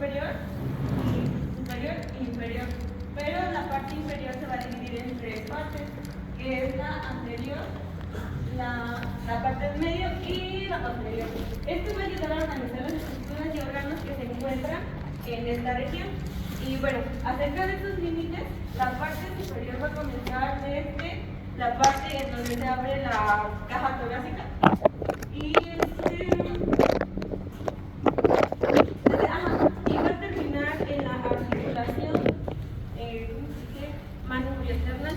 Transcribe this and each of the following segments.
superior e inferior. Pero la parte inferior se va a dividir en tres partes, que es la anterior, la parte del medio y la posterior. Esto va a ayudar a organizar las estructuras y órganos que se encuentran en esta región. Y bueno, acerca de estos límites, la parte superior va a comenzar desde la parte en donde se abre la caja torácica y va a terminar en la articulación manubrio-esternal.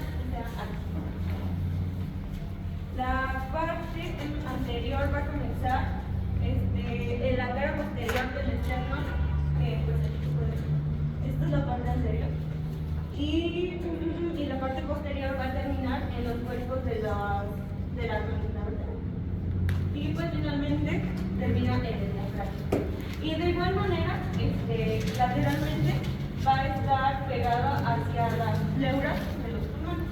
La parte anterior va a comenzar en la cara posterior del esternón, esta es la parte anterior, y la parte posterior va a terminar en los cuerpos de la columna vertebral, y pues finalmente termina en el diafragma. Y de igual manera, lateralmente va a estar pegado hacia las pleuras de los pulmones.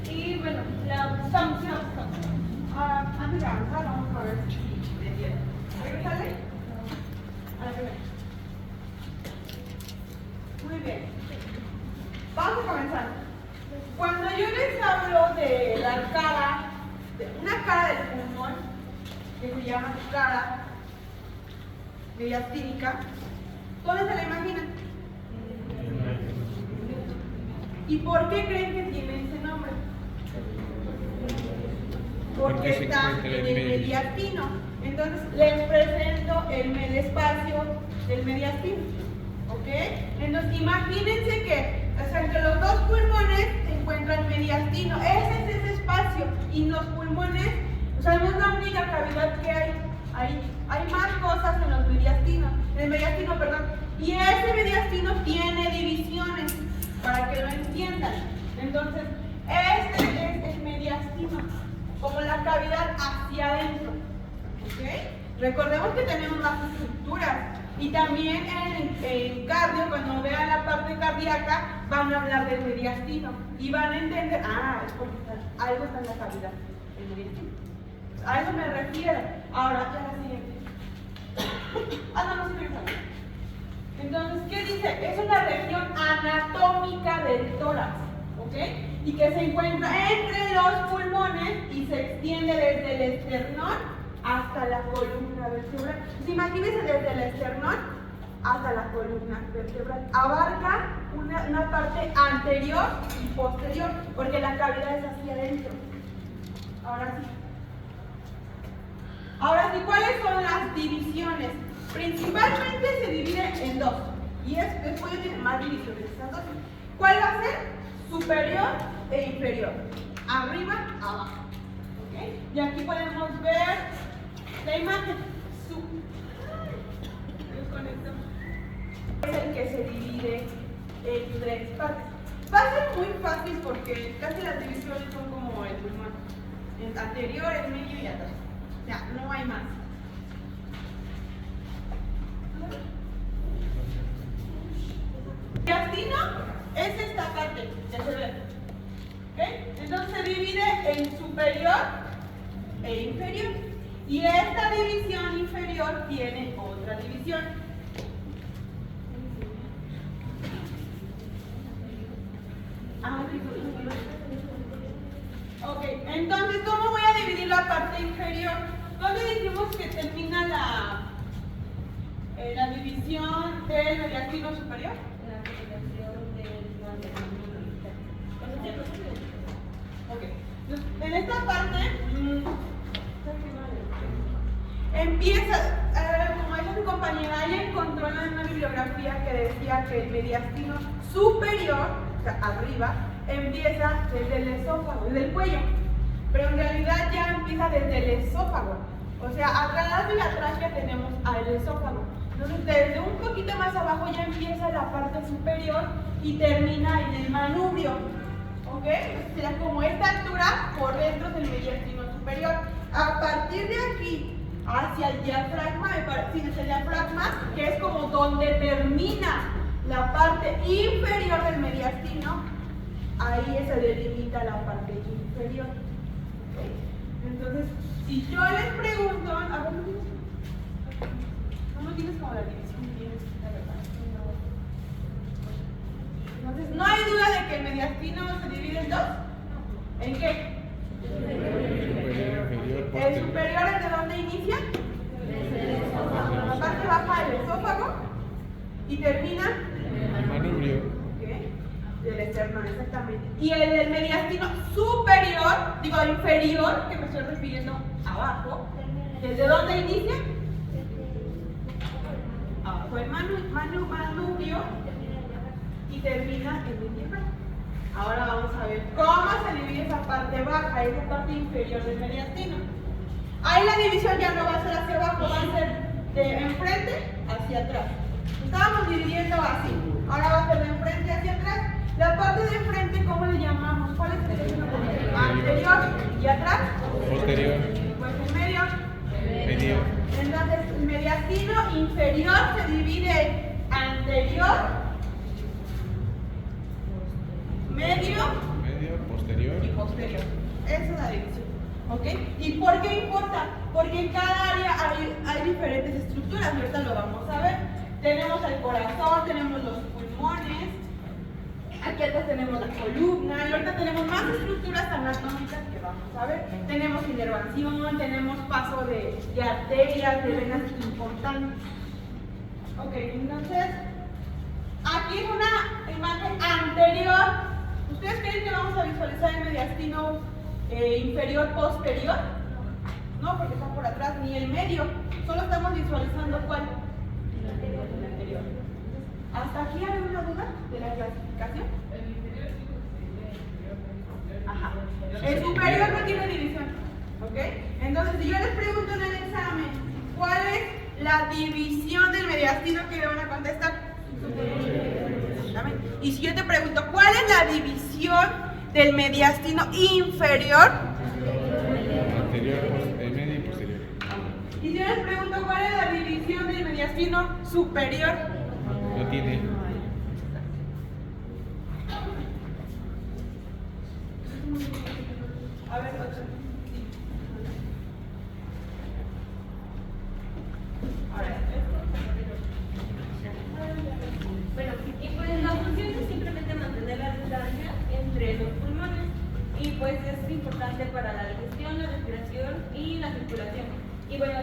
Y bueno, la función. Antes de avanzar, vamos a ver de pie. ¿Regresale? A la primera. Muy bien. Vamos a comenzar. Cuando yo les hablo de la cara, de una cara del pulmón, que se llama cara mediastínica, ¿dónde se la imaginan? ¿Y por qué creen que tiene ese nombre? Porque está en el mediastino. Entonces les presento el espacio del mediastino. ¿Ok? Entonces imagínense que entre los dos pulmones se encuentra el mediastino. Ese es ese espacio. Y los pulmones, o sea, no es la única cavidad que hay. Hay más cosas en los mediastinos. En el mediastino, perdón. Y ese mediastino tiene divisiones, para que lo entiendan. Entonces, este es el mediastino, como la cavidad hacia adentro. ¿Ok? Recordemos que tenemos más estructuras. Y también en cardio, cuando vean la parte cardíaca, van a hablar del mediastino. Y van a entender, es porque algo está en la cavidad, el mediastino. A eso me refiero. Ahora, ya la siguiente. No se me sabe. Entonces, ¿qué dice? Es una región anatómica del tórax, ¿ok? Y que se encuentra entre los pulmones y se extiende desde el esternón hasta la columna vertebral. Pues imagínense desde el esternón hasta la columna vertebral. Abarca una parte anterior y posterior, porque la cavidad es hacia adentro. Ahora sí, ¿cuáles son las divisiones? Principalmente se divide en dos. Y después tiene más divisiones. ¿Cuál va a ser? Superior e inferior. Arriba, abajo. ¿Okay? Y aquí podemos ver la imagen. Es el que se divide en tres partes. Va a ser muy fácil porque casi las divisiones son como el pulmón. En anterior, en medio y atrás. Ya, no hay más. El mediastino es esta parte, ya se ve. ¿Okay? Entonces se divide en superior e inferior. Y esta división inferior tiene otra división. Ok, entonces, ¿cómo voy a dividir la parte inferior? ¿Dónde dijimos que termina la división del mediastino superior? La división del ok, en esta parte empieza, como dice mi compañera, ella encontró en una bibliografía que decía que el mediastino superior, o sea, arriba, empieza desde el esófago, desde el cuello, pero en realidad ya empieza desde el esófago. O sea, atrás de la tráquea tenemos al esófago. Entonces, desde un poquito más abajo ya empieza la parte superior y termina en el manubrio. ¿Ok? O sea, como esta altura por dentro del mediastino superior. A partir de aquí hacia el diafragma, desde el diafragma, que es como donde termina la parte inferior del mediastino, ahí se delimita la parte inferior. ¿Okay? Entonces, si yo les pregunto, dónde inicia? En la parte baja del esófago y termina El manubrio. del esternón, exactamente. Y el del mediastino superior, digo inferior, que me estoy refiriendo abajo, ¿desde dónde inicia? Abajo el manubrio y termina en el diafragma. Ahora vamos a ver cómo se divide esa parte baja, esa parte inferior del mediastino. Ahí la división ya no va a ser hacia abajo, va a ser de enfrente hacia atrás. Estábamos dividiendo así, ahora va a ser de enfrente hacia atrás. La parte de enfrente, ¿cómo le llamamos? ¿Cuál es el término? Anterior. ¿Y atrás? Posterior. Pues en medio. Medio. Entonces, el mediastino inferior se divide anterior, medio Medio, posterior. y posterior. Esa es la división. ¿Ok? ¿Y por qué importa? Porque en cada área hay diferentes estructuras. Ahorita lo vamos a ver. Tenemos el corazón, tenemos los pulmones. Aquí atrás tenemos la columna y ahorita tenemos más estructuras anatómicas que vamos a ver. Tenemos inervación, tenemos paso de arterias, de venas importantes. Ok, entonces, aquí es una imagen anterior. ¿Ustedes creen que vamos a visualizar el mediastino inferior-posterior? No, porque está por atrás, ni el medio. Solo estamos visualizando ¿cuál? El anterior. ¿Hasta aquí hay una duda de la clasificación? Ajá. El superior no tiene división. ¿Ok? Entonces, si yo les pregunto en el examen, ¿cuál es la división del mediastino que le van a contestar? Y si yo te pregunto, ¿cuál es la división del mediastino inferior? Anterior, medio y posterior. Y si yo les pregunto, ¿cuál es la división del mediastino superior? No tiene. A ver, ocho. Sí. Ahora, bueno, y pues la función es simplemente mantener la distancia entre los pulmones y pues es importante para la digestión, la respiración y la circulación. Y bueno,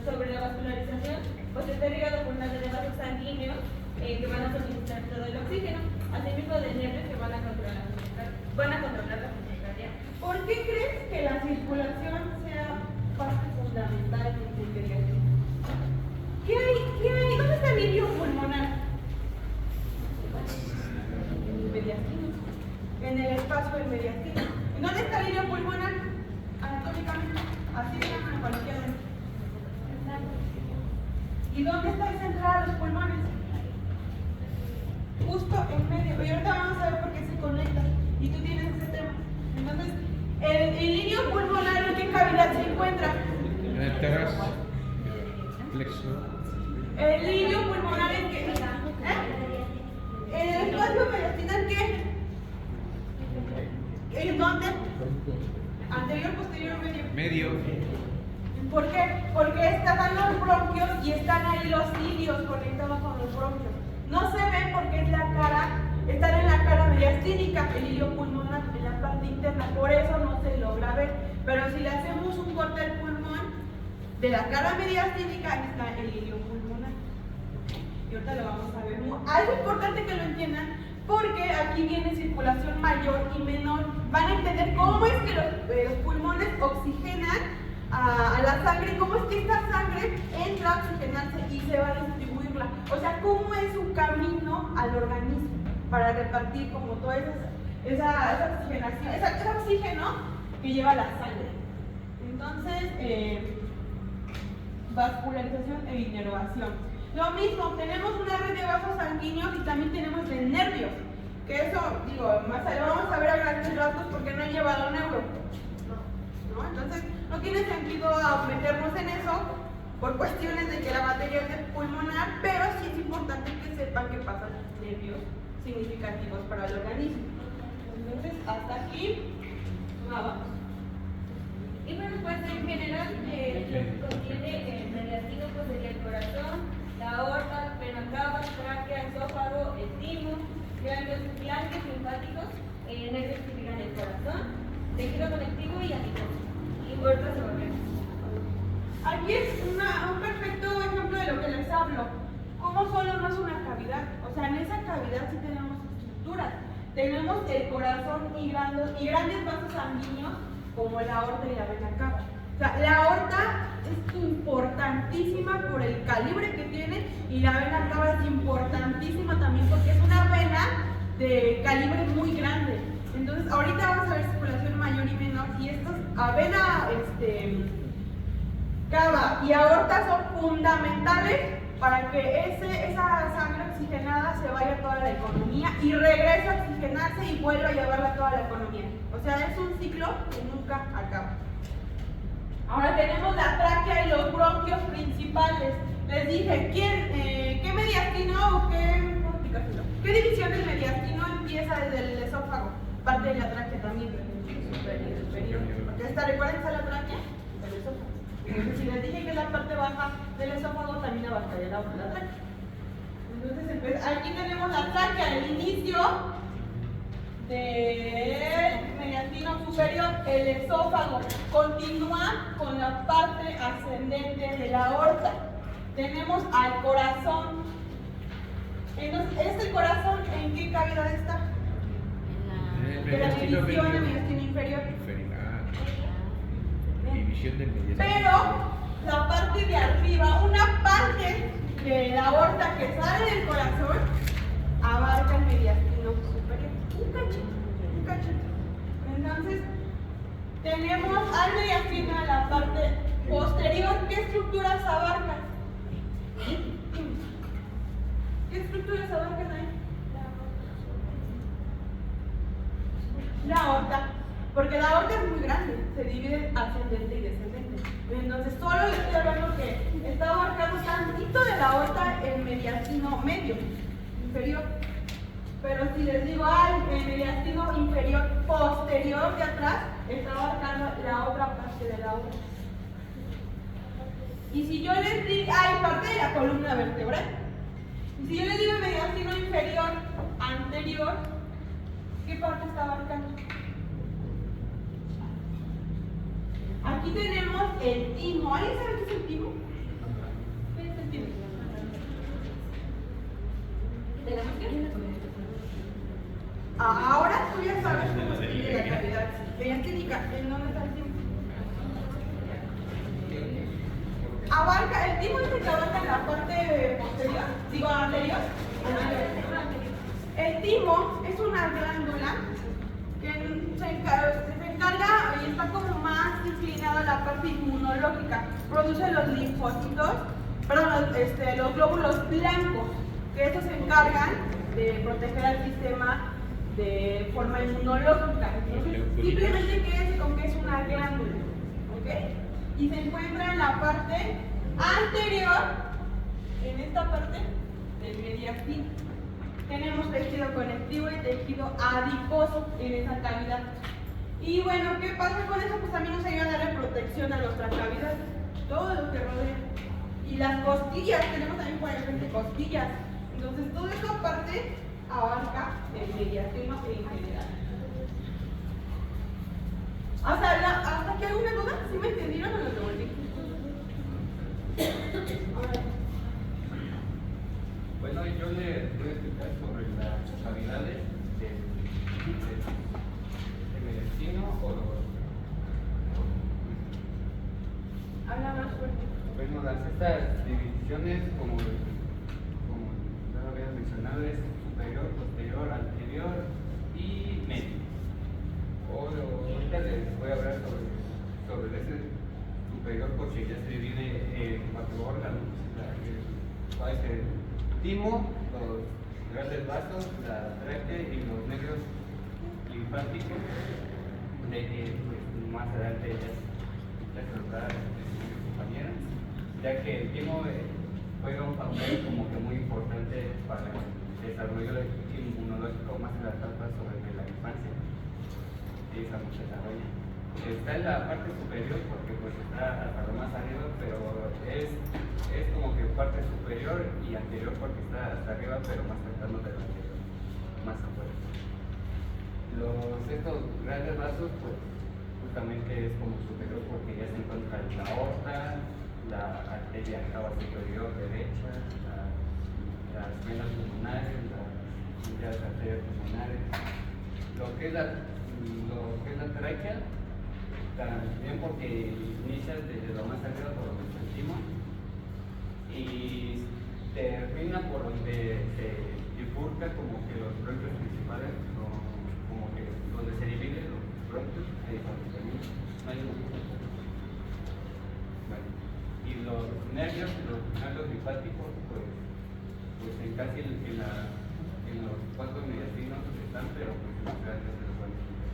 sobre la vascularización, pues está irrigado por una red de vasos sanguíneos que van a suministrar todo el oxígeno, asimismo de nervios que van a controlar la función cardíaca. ¿Por qué crees que la circulación sea parte fundamental del mediastino? ¿Qué hay? ¿Dónde está el lirio pulmonar? En el mediastino. En el espacio del mediastino. ¿En dónde está el lirio pulmonar? Anatómicamente. Así se llama en cualquier lado. ¿Y dónde está el central de los pulmones? Justo en medio. Y ahorita vamos a ver por qué se conecta. Y tú tienes ese tema. Entonces, el lirio pulmonar, ¿en qué cavidad se encuentra? En el terras. Plexo. El lirio pulmonar en qué? ¿En el espacio mediastinal qué? ¿En dónde? ¿Anterior, posterior o medio? Medio. ¿Por qué? Porque están los bronquios y están ahí los cilios conectados con los bronquios. No se ven porque es la cara, están en la cara mediastínica, el hilio pulmonar en la parte interna, por eso no se logra ver. Pero si le hacemos un corte al pulmón, de la cara mediastínica está el hilio pulmonar. Y ahorita lo vamos a ver. Es importante que lo entiendan porque aquí viene circulación mayor y menor. Van a entender cómo es que los pulmones oxigenan a la sangre, cómo es que esta sangre entra a oxigenarse y se va a distribuirla. O sea, cómo es su camino al organismo para repartir como toda esa oxigenación, ese oxígeno que lleva la sangre. Entonces, vascularización e inervación. Lo mismo, tenemos una red de vasos sanguíneos y también tenemos de nervios. Que eso, digo, más allá vamos a ver a grandes rasgos porque no he llevado neuro. ¿No? Entonces, no tiene sentido meternos en eso por cuestiones de que la materia es de pulmonar, pero sí es importante que sepan que pasan nervios significativos para el organismo. Entonces, hasta aquí, vamos. Y bueno, pues en general lo que contiene el mediastino pues sería el corazón, la aorta, vena cava, tráquea, esófago, el timo, ganglios linfáticos, nervios que irrigan el corazón, tejido conectivo y adiposo, y otros órganos. aquí es un perfecto ejemplo de lo que les hablo. ¿Cómo solo no es una cavidad? O sea, en esa cavidad sí tenemos estructuras. Tenemos el corazón y grandes vasos sanguíneos como la aorta y la vena cava. O sea, la aorta es importantísima por el calibre que tiene y la vena cava es importantísima también porque es una vena de calibre muy grande. Entonces, ahorita vamos a ver circulación mayor y menor y estos vena cava y aorta son fundamentales para que esa sangre oxigenada se vaya a toda la economía y regrese a oxigenarse y vuelva a llevarla a toda la economía. O sea, es un ciclo que nunca acaba. Ahora tenemos la tráquea y los bronquios principales. Les dije, ¿qué mediastino o qué división del mediastino empieza desde el esófago? Parte de la tráquea también. Porque recuerden que está la tráquea del esófago. Entonces, si les dije que es la parte baja del esófago, también abarcaría la tráquea. Entonces, aquí tenemos la tráquea, el inicio del mediastino superior, el esófago. Continúa con la parte ascendente de la aorta. Tenemos al corazón. Entonces, ¿el corazón en qué cavidad está? De la división del mediastino inferior. División del mediastino. Pero la parte de arriba, una parte de la aorta que sale del corazón, abarca el mediastino superior. Un cachito. Entonces, tenemos al mediastino en la parte posterior. ¿Qué estructuras abarcan? ¿Qué estructuras abarcan ahí? La aorta. Porque la aorta es muy grande, se divide ascendente y descendente. Entonces, solo les estoy hablando que está abarcando tantito de la aorta el mediastino medio, inferior. Pero si les digo el mediastino inferior posterior de atrás, está abarcando la otra parte de la aorta. Y si yo les digo, hay parte de la columna vertebral. Y si yo les digo el mediastino inferior anterior, ¿qué parte está abarcando? Aquí tenemos el timo. ¿Alguien sabe qué es el timo? ¿Qué es el timo? ¿Tenemos qué? Ahora tú ya sabes cómo se divide la cavidad mediastínica. ¿En dónde está el timo? Abarca, el timo dice que abarca la parte posterior, digo anterior. El timo es una glándula que se encarga y está como más inclinada a la parte inmunológica. Produce los linfocitos, perdón, los glóbulos blancos, que estos se encargan de proteger al sistema de forma inmunológica. Entonces, simplemente quédese con que es una glándula, ¿ok? Y se encuentra en la parte anterior, en esta parte del mediastino. Tenemos tejido conectivo y tejido adiposo en esa cavidad. Y bueno, ¿qué pasa con eso? Pues también nos ayuda a darle protección a nuestra cavidad, todo lo que rodea. Y las costillas, tenemos también por ejemplo costillas. Entonces, toda esta parte abarca el mediastino en general. ¿Hasta aquí alguna duda? ¿Sí me entendieron o lo devolví? Bueno, yo le voy a explicar sobre las cavidades del mediastino Habla más fuerte. bueno, estas divisiones, como ya lo habías mencionado, es superior, posterior, anterior y medio. Ahorita les voy a hablar sobre ese superior porque ya se divide en 4 órganos. Va a ser el timo, los grandes vasos, la tráquea y los nervios linfáticos, de que pues, más adelante ya se los dará mis compañeras, ya que el timo juega un papel como que muy importante para el desarrollo inmunológico más en la etapa sobre la infancia. Esa mucha desarrolla. Está en la parte superior porque pues está hasta lo más arriba, pero es como que parte superior y anterior porque está hasta arriba, pero más cercano del anterior, más afuera. Estos grandes vasos, pues justamente es como superior porque ya se encuentra la aorta, la arteria cava superior derecha, las venas pulmonares, las arterias pulmonares, lo que es la tráquea, también porque inicia desde lo más arriba por donde sentimos y termina por donde se bifurca como que los bronquios principales, como que donde se dividen los bronquios, ahí donde termina. Bueno, y los nervios linfáticos, pues en casi en los vasos mediastinos están, pero pues en los grandes se los van a quitar.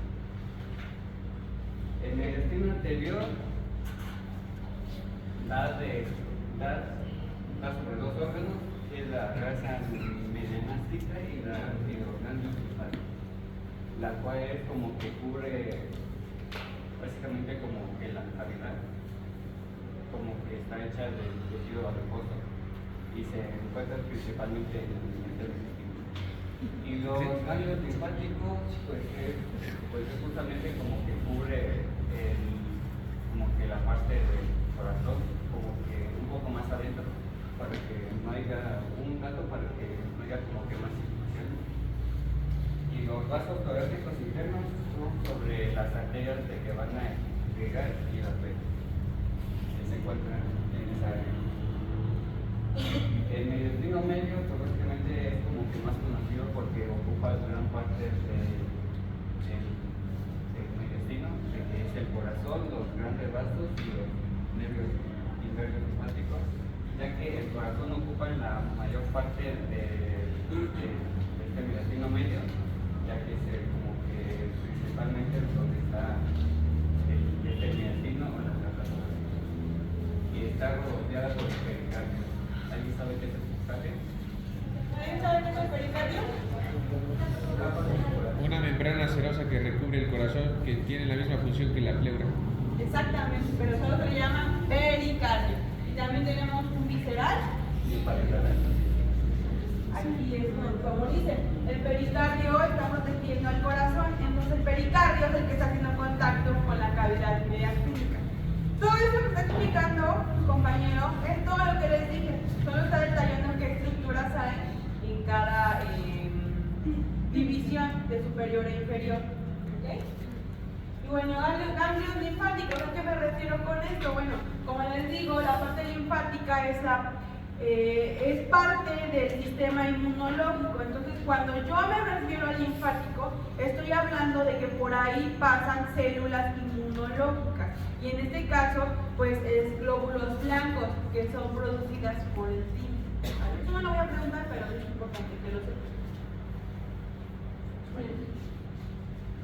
El mediastino anterior da sobre dos órganos, que es la grasa medianástica y los ganglios linfáticos, la cual es como que cubre básicamente como que la cavidad, como que está hecha de tejido adiposo y se encuentra principalmente en el intestino. Y los ganglios linfáticos, pues es justamente como que cubre como que la parte del corazón, como que un poco más adentro, para que no haya un gato, para que no haya como que más circulación. Y los vasos torácicos internos son sobre las arterias de que van a irrigar y las venas que se encuentran en esa área. El mediastino medio, pues básicamente es como que más conocido porque ocupa gran parte del mediastino, que es el corazón, los grandes vasos y los nervios linfáticos, ya que el corazón ocupa la mayor parte de este mediastino medio, ya que es como que principalmente donde está este mediastino o la placa, y está rodeada por el pericardio. ¿Alguien sabe qué es el pericardio? ¿Alguien sabe qué es el pericardio? Una membrana serosa que recubre el corazón que tiene la misma función que la pleura. Exactamente, pero solo se le llama pericardio. Y también tenemos un visceral. Aquí es como dice, el pericardio está protegiendo al corazón, entonces el pericardio es el que está haciendo contacto con la cavidad mediastínica. Todo esto que está explicando, compañero, es todo lo que les dije. Solo está detallando qué estructuras hay en cada división de superior e inferior. ¿Okay? Y bueno, ganglios linfáticos, ¿a qué me refiero con esto? Bueno, como les digo, la parte linfática es parte del sistema inmunológico. Entonces, cuando yo me refiero al linfático, estoy hablando de que por ahí pasan células inmunológicas. Y en este caso, pues es glóbulos blancos que son producidas por el timo. Yo no lo voy a preguntar, pero es importante que lo sepan.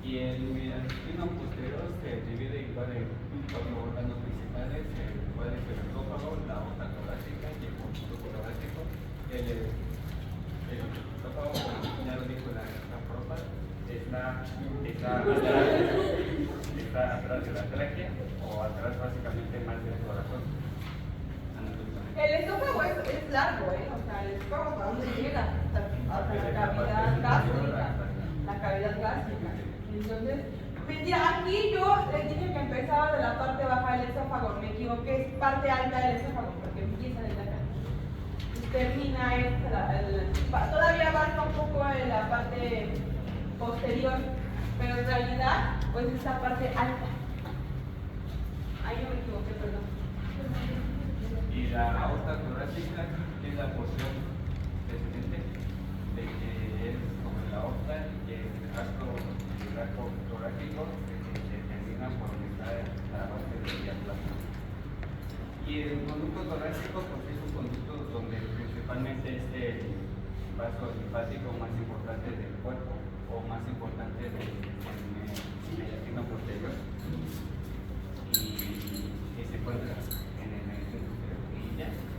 Y el mediastino posterior se divide igual en cuatro órganos principales, puede ser el esófago, la aorta torácica y el conducto torácico. El esófago, ya lo dijo la propa, está atrás de la tráquea o atrás básicamente más del corazón. El esófago es largo, o sea, el esófago ¿a dónde llega? Hasta la cavidad gástrica. La cavidad gástrica. Entonces, mentira, aquí yo les dije que empezaba de la parte baja del esófago, me equivoqué, es parte alta del esófago, porque empieza desde acá. Y termina todavía abarca un poco en la parte posterior, pero en realidad, pues esta parte alta. Ahí yo me equivoqué, perdón. Y la aorta torácica es la porción descendente de que es como la aorta y el arco torácico se termina por donde está la base del diafragma. Y el conducto torácico pues es un conducto donde principalmente es el vaso linfático más importante del cuerpo o más importante del mediastino posterior y se encuentra en el mediastino posterior.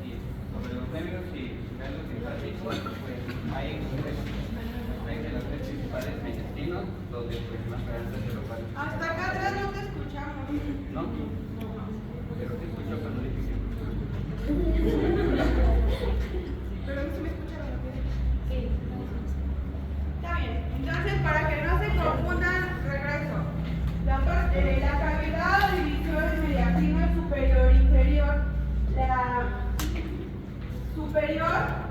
Y sobre los nervios y ganglios linfáticos, pues hay de los tres principales mediastinos, donde pues más adelante se lo van. Hasta acá atrás no te escuchamos. ¿No? Pero te escucho cuando dije que Pero a mí sí me escucharon. Sí. Está bien. Entonces, para que no se confundan, regreso. La cavidad o división del mediastino superior e inferior superior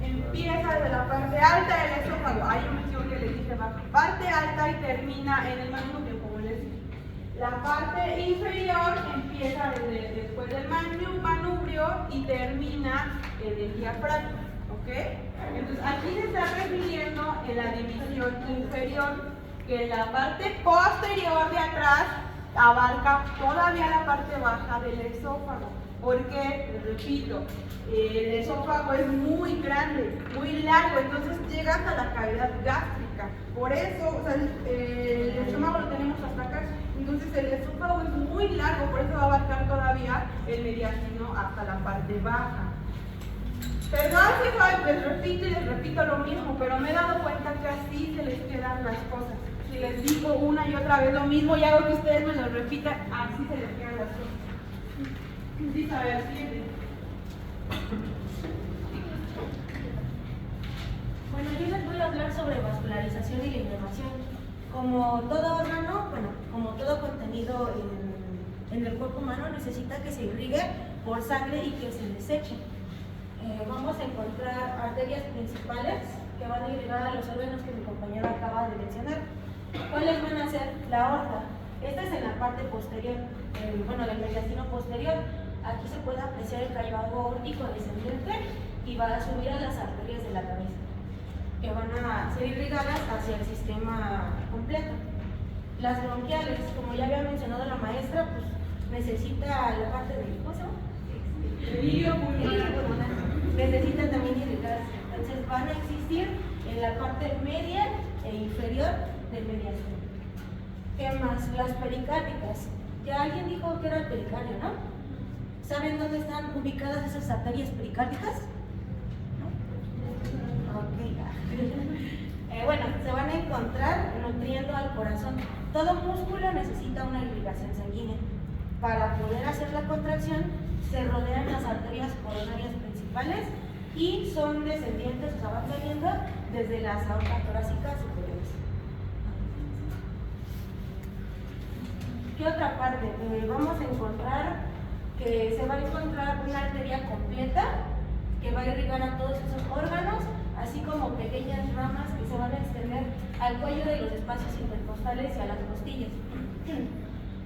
empieza desde la parte alta del esófago. Ahí yo mencioné que les dije baja. Parte alta y termina en el manubrio, como les dije. La parte inferior empieza después del manubrio y termina en el diafragma. ¿Ok? Entonces aquí se está refiriendo en la división inferior, que la parte posterior de atrás abarca todavía la parte baja del esófago. Porque, les repito, el esófago es muy grande, muy largo, entonces llega hasta la cavidad gástrica. Por eso, o sea, el estómago lo tenemos hasta acá. Entonces el esófago es muy largo, por eso va a abarcar todavía el mediastino hasta la parte baja. Perdón si les repito lo mismo, pero me he dado cuenta que así se les quedan las cosas. Si les digo una y otra vez lo mismo y hago que ustedes me lo repitan, así se les quedan las cosas. Sí, a ver, siguiente. Bueno, yo les voy a hablar sobre vascularización y la inervación. Como todo órgano, bueno, como todo contenido en el cuerpo humano necesita que se irrigue por sangre y que se deseche. Vamos a encontrar arterias principales que van a irrigar a los órganos que mi compañero acaba de mencionar. ¿Cuáles van a ser? La aorta. Esta es en la parte posterior, del mediastino posterior. Aquí se puede apreciar el callado aórtico descendente y va a subir a las arterias de la cabeza, que van a ser irrigadas hacia el sistema completo. Las bronquiales, como ya había mencionado la maestra, pues necesita la parte del pulmonar, necesita también irrigarse. Entonces van a existir en la parte media e inferior del mediastino. ¿Qué más? Las pericárdicas. Ya alguien dijo que era el pericardio, ¿no? ¿Saben dónde están ubicadas esas arterias pericárdicas? Bueno, se van a encontrar nutriendo al corazón. Todo músculo necesita una irrigación sanguínea. Para poder hacer la contracción, se rodean las arterias coronarias principales y son descendientes, o sea, van saliendo desde las aortas torácicas superiores. ¿Qué otra parte? Vamos a encontrar que se va a encontrar una arteria completa que va a irrigar a todos esos órganos, así como pequeñas ramas que se van a extender al cuello de los espacios intercostales y a las costillas.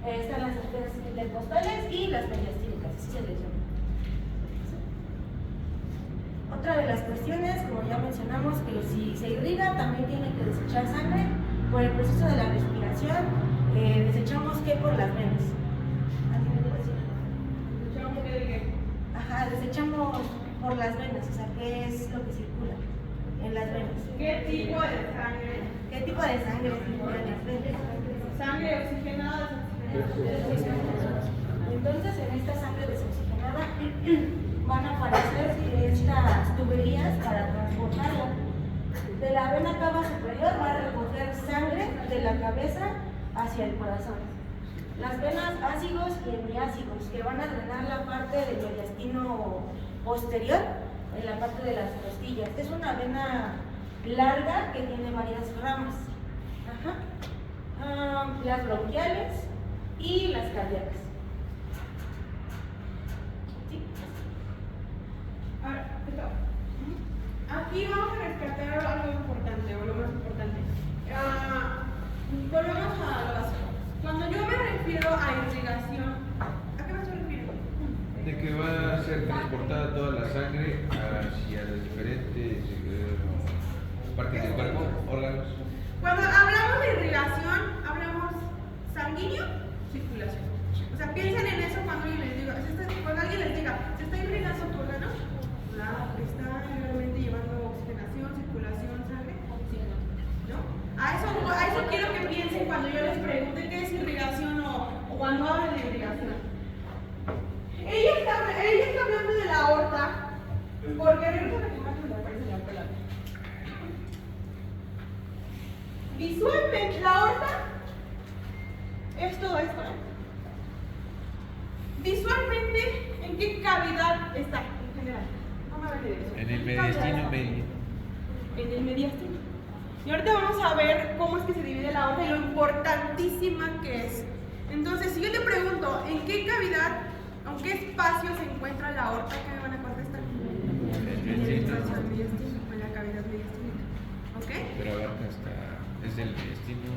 Están las arterias intercostales y las mediastínicas, así se les llama. Otra de las cuestiones, como ya mencionamos, que si se irriga también tiene que desechar sangre. Por el proceso de la respiración, desechamos que por las venas. Desechamos por las venas, o sea, ¿qué es lo que circula en las venas? ¿Qué tipo de sangre? ¿Qué tipo de sangre circula en las venas? Sangre oxigenada. Entonces, en esta sangre desoxigenada van a aparecer estas tuberías para transportarla. De la vena cava superior va a recoger sangre de la cabeza hacia el corazón. Las venas ácigos y hemiácigos, que van a drenar la parte del mediastino posterior, en la parte de las costillas. Es una vena larga que tiene varias ramas. Las bronquiales y las cardíacas. ¿Sí? Ahora, aquí vamos a rescatar algo importante, o lo más importante. Volvemos a lo básico. Cuando yo me refiero a irrigación, ¿a qué me estoy refiriendo? De que va a ser transportada toda la sangre hacia las diferentes partes del cuerpo, órganos. Cuando hablamos de irrigación, hablamos sanguíneo, circulación. O sea, piensen en eso cuando alguien les diga, ¿se está irrigando tu órgano? Claro, está realmente llevando oxigenación, circulación, sangre, ¿no? A eso quiero que piensen cuando yo les pregunte qué es irrigación o cuando hablen de irrigación. Ella está hablando de la aorta, porque regresa la imagen me aparece la pelada. Visualmente, la aorta es todo esto. Visualmente, ¿en qué cavidad está en general? Vamos a ver de eso. En el mediastino medio. En el mediastino. Y ahorita vamos a ver cómo es que se divide la aorta y lo importantísima que es. Entonces, si yo le pregunto, ¿en qué cavidad ¿En qué espacio se encuentra la aorta? ¿Qué me van a contestar? El En el mediastino. espacio del mediastino, en la cavidad mediastínica. ¿Ok? Pero abarca hasta, es del mediastino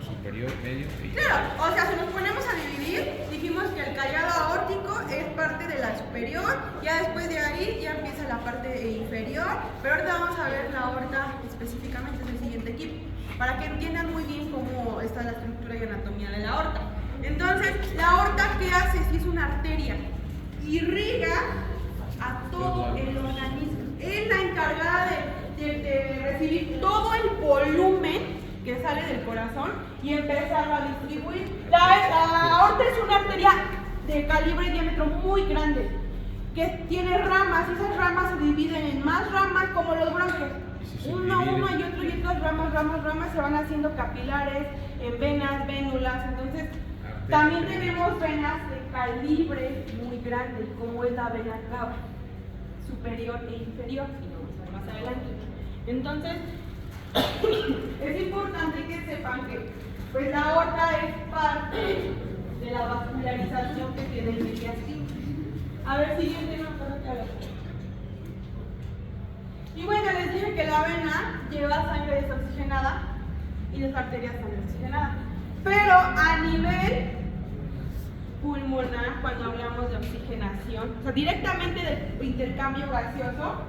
superior, medio e inferior. Claro, o sea, si nos ponemos a dividir, dijimos que el callado aórtico es parte de la superior, ya después de ahí ya empieza la parte inferior, pero ahorita vamos a ver la aorta específicamente, es el siguiente equipo, para que entiendan muy bien cómo está la estructura y anatomía de la aorta. Entonces, la aorta, ¿qué hace? Si es una arteria, irriga a todo el organismo. Es la encargada de recibir todo el volumen que sale del corazón y empezarlo a distribuir. La aorta es una arteria de calibre y diámetro muy grande, que tiene ramas, y esas ramas se dividen en más ramas como los bronquios. Uno y otras ramas se van haciendo capilares, en venas, vénulas. Entonces, también tenemos venas de calibre muy grande, como es la vena cava, superior e inferior, y lo vamos a ver más adelante. Entonces, es importante que sepan que pues, la aorta es parte de la vascularización que tiene el mediastino. A ver, siguiente, no pasa que hablar. Y bueno, les dije que la vena lleva sangre desoxigenada y las arterias sangre oxigenada. Pero a nivel pulmonar, cuando hablamos de oxigenación, o sea, directamente de intercambio gaseoso,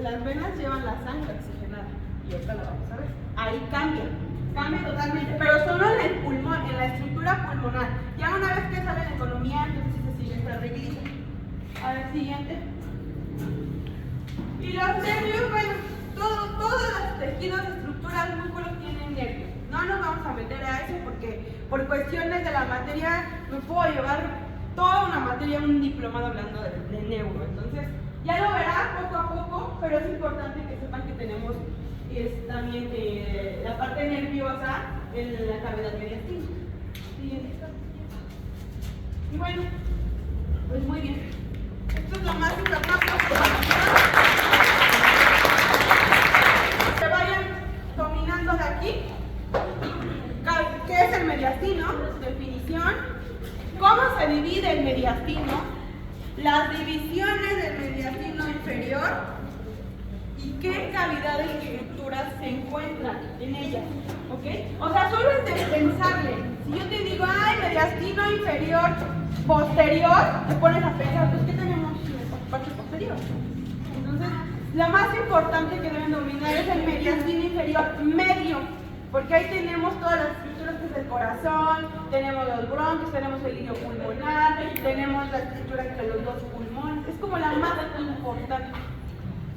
las venas llevan la sangre oxigenada. Y ahorita la vamos a ver. Ahí cambia totalmente, pero solo en el pulmón, en la estructura pulmonar. Ya una vez que sale la economía, entonces sí se sigue esta reglita. A ver, siguiente. Y los nervios, bueno, todos los tejidos, estructuras, músculos tienen nervios. No nos vamos a meter a eso porque por cuestiones de la materia me puedo llevar toda una materia, un diplomado hablando de neuro. Entonces, ya lo verán poco a poco, pero es importante que sepan que tenemos también la parte nerviosa en la cavidad mediastina. Y bueno, pues muy bien. Esto es lo más importante. Que vayan dominando de aquí. ¿Qué es el mediastino? Definición. ¿Cómo se divide el mediastino? Las divisiones del mediastino inferior y qué cavidades y estructuras se encuentran en ellas, ¿ok? O sea, solo es de pensarle. Si yo te digo, ay, mediastino inferior, posterior, te pones a pensar, pues, ¿qué tenemos en esta parte posterior? Entonces, la más importante que deben dominar es el mediastino inferior medio, porque ahí tenemos todas las estructuras que es el corazón, tenemos los bronquios, tenemos el hilo pulmonar, tenemos la estructura entre los dos pulmones, es como la más importante.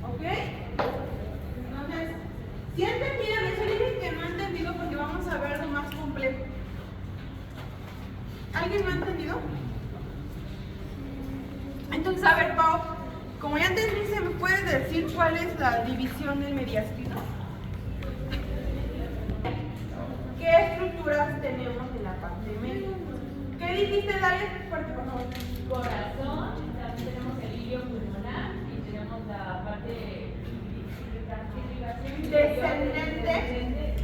¿Ok? Entonces, si han entendido eso, dicen que no han entendido porque vamos a ver lo más complejo. ¿Alguien no ha entendido? Entonces, a ver, Pau, como ya entendiste, ¿me puedes decir cuál es la división del mediastino? ¿Qué estructuras tenemos en la parte media? ¿Qué dijiste, Dalia? Fuerte, por favor. Corazón, también tenemos el hilo pulmonar y tenemos la parte Descendente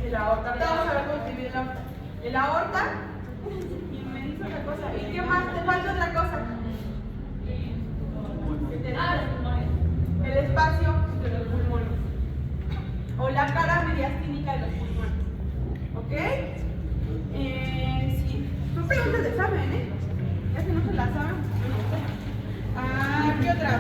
de la aorta. Ahorita vamos a ver cómo dividir la aorta. El aorta, y me dice otra cosa. ¿Y qué más? ¿Te falta otra cosa? El espacio de los pulmones. O la cara mediastínica de los pulmones. ¿Ok? Sí. Son preguntas de examen, ¿eh? Ya si no se las saben, no sé. ¿Qué otra?